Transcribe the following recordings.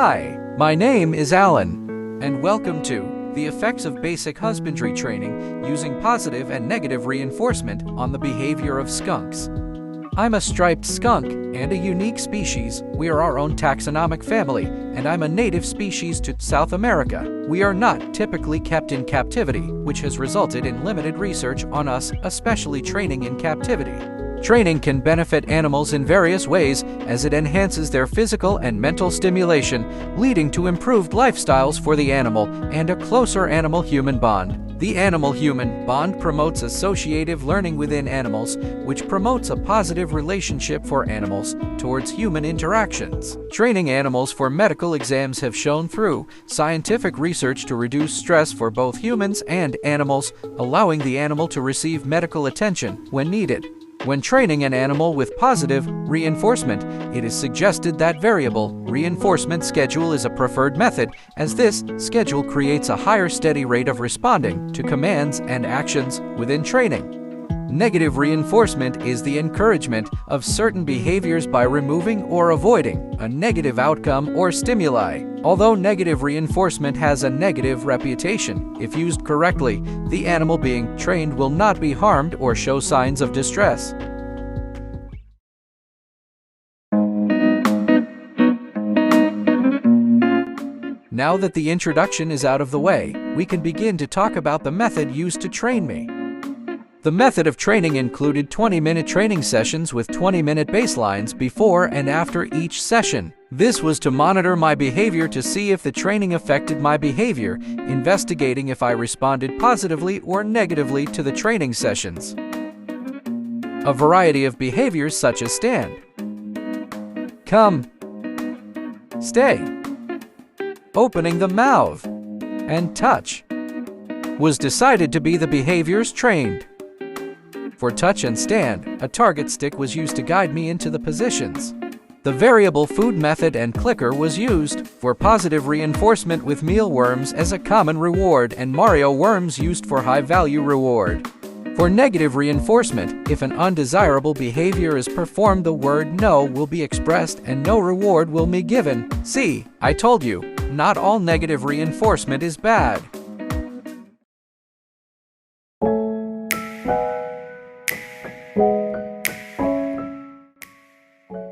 Hi, my name is Alan, and welcome to the effects of basic husbandry training using positive and negative reinforcement on the behavior of skunks. I'm a striped skunk and a unique species. We are our own taxonomic family, and I'm a native species to South America. We are not typically kept in captivity, which has resulted in limited research on us, especially training in captivity. Training can benefit animals in various ways as it enhances their physical and mental stimulation, leading to improved lifestyles for the animal and a closer animal-human bond. The animal-human bond promotes associative learning within animals, which promotes a positive relationship for animals towards human interactions. Training animals for medical exams have shown through scientific research to reduce stress for both humans and animals, allowing the animal to receive medical attention when needed. When training an animal with positive reinforcement, it is suggested that variable reinforcement schedule is a preferred method, as this schedule creates a higher steady rate of responding to commands and actions within training. Negative reinforcement is the encouragement of certain behaviors by removing or avoiding a negative outcome or stimuli. Although negative reinforcement has a negative reputation, if used correctly, the animal being trained will not be harmed or show signs of distress. Now that the introduction is out of the way, we can begin to talk about the method used to train me. The method of training included 20-minute training sessions with 20-minute baselines before and after each session. This was to monitor my behavior to see if the training affected my behavior, investigating if I responded positively or negatively to the training sessions. A variety of behaviors such as stand, come, stay, opening the mouth, and touch was decided to be the behaviors trained. For touch and stand, a target stick was used to guide me into the positions. The variable food method and clicker was used for positive reinforcement with mealworms as a common reward and Mario worms used for high-value reward. For negative reinforcement, if an undesirable behavior is performed, the word no will be expressed and no reward will be given. See, I told you, not all negative reinforcement is bad.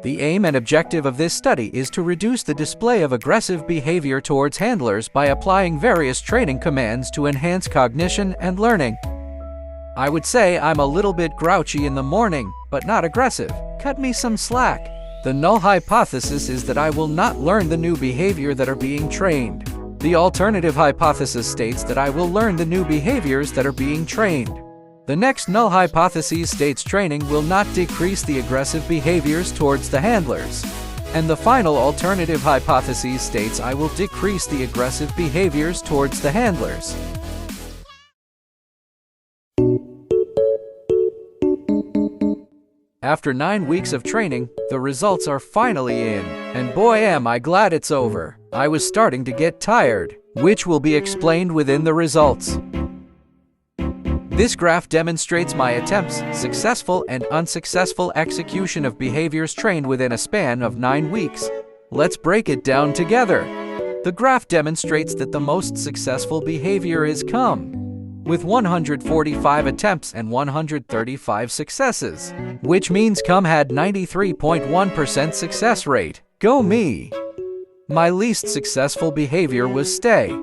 The aim and objective of this study is to reduce the display of aggressive behavior towards handlers by applying various training commands to enhance cognition and learning. I would say I'm a little bit grouchy in the morning, but not aggressive. Cut me some slack. The null hypothesis is that I will not learn the new behavior that are being trained. The alternative hypothesis states that I will learn the new behaviors that are being trained. The next null hypothesis states training will not decrease the aggressive behaviors towards the handlers. And the final alternative hypothesis states I will decrease the aggressive behaviors towards the handlers. After 9 weeks of training, the results are finally in, and boy am I glad it's over. I was starting to get tired, which will be explained within the results. This graph demonstrates my attempts, successful and unsuccessful execution of behaviors trained within a span of 9 weeks. Let's break it down together. The graph demonstrates that the most successful behavior is come, with 145 attempts and 135 successes, which means come had 93.1% success rate. Go me! My least successful behavior was stay,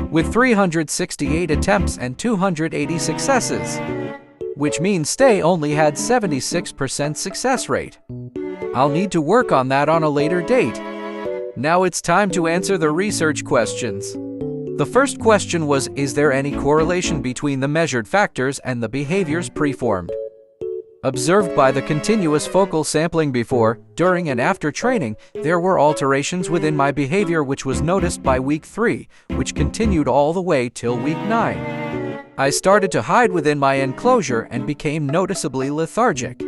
with 368 attempts and 280 successes, which means stay only had 76% success rate. I'll need to work on that on a later date. Now it's time to answer the research questions. The first question was, is there any correlation between the measured factors and the behaviors preformed? Observed by the continuous focal sampling before, during, and after training, there were alterations within my behavior which was noticed by week 3, which continued all the way till week 9. I started to hide within my enclosure and became noticeably lethargic,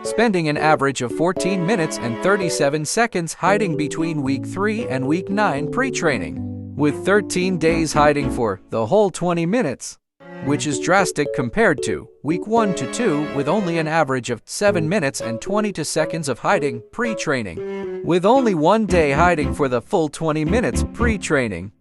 spending an average of 14 minutes and 37 seconds hiding between week 3 and week 9 pre-training, with 13 days hiding for the whole 20 minutes. which is drastic compared to week 1 to 2 with only an average of 7 minutes and 22 seconds of hiding pre-training, with only 1 day hiding for the full 20 minutes pre-training.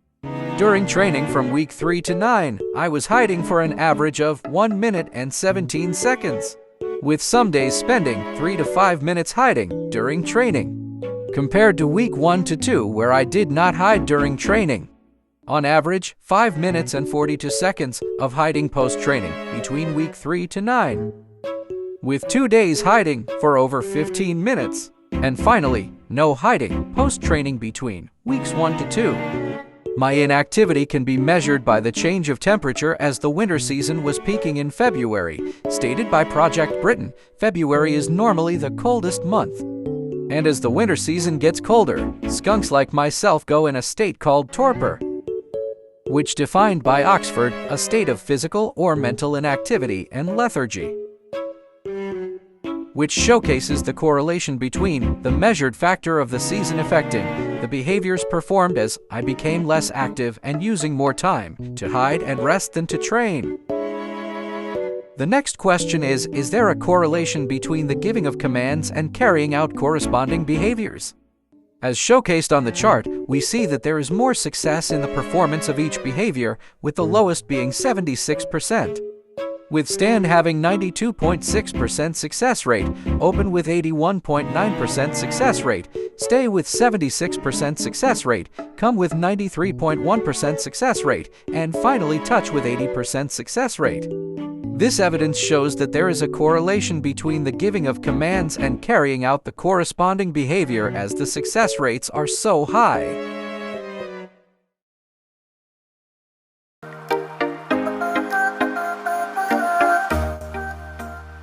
During training from week 3 to 9, I was hiding for an average of 1 minute and 17 seconds, with some days spending 3 to 5 minutes hiding during training, compared to week 1 to 2 where I did not hide during training. On average, 5 minutes and 42 seconds of hiding post-training between week 3 to 9, with 2 days hiding for over 15 minutes. And finally, no hiding post-training between weeks 1 to 2. My inactivity can be measured by the change of temperature as the winter season was peaking in February. Stated by Project Britain, February is normally the coldest month. And as the winter season gets colder, skunks like myself go in a state called torpor, which defined by Oxford, a state of physical or mental inactivity and lethargy, which showcases the correlation between the measured factor of the season affecting the behaviors performed as I became less active and using more time to hide and rest than to train. The next question is there a correlation between the giving of commands and carrying out corresponding behaviors? As showcased on the chart, we see that there is more success in the performance of each behavior, with the lowest being 76%. With stand having 92.6% success rate, open with 81.9% success rate, stay with 76% success rate, come with 93.1% success rate, and finally touch with 80% success rate. This evidence shows that there is a correlation between the giving of commands and carrying out the corresponding behavior as the success rates are so high.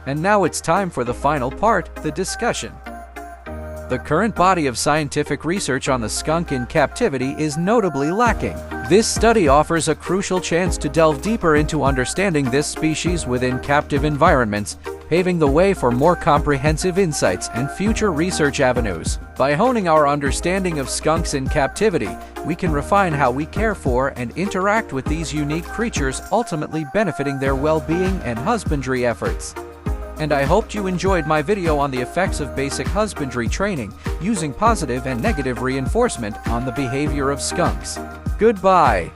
And now it's time for the final part, the discussion. The current body of scientific research on the skunk in captivity is notably lacking. This study offers a crucial chance to delve deeper into understanding this species within captive environments, paving the way for more comprehensive insights and future research avenues. By honing our understanding of skunks in captivity, we can refine how we care for and interact with these unique creatures, ultimately benefiting their well-being and husbandry efforts. And I hoped you enjoyed my video on the effects of basic husbandry training using positive and negative reinforcement on the behavior of skunks. Goodbye.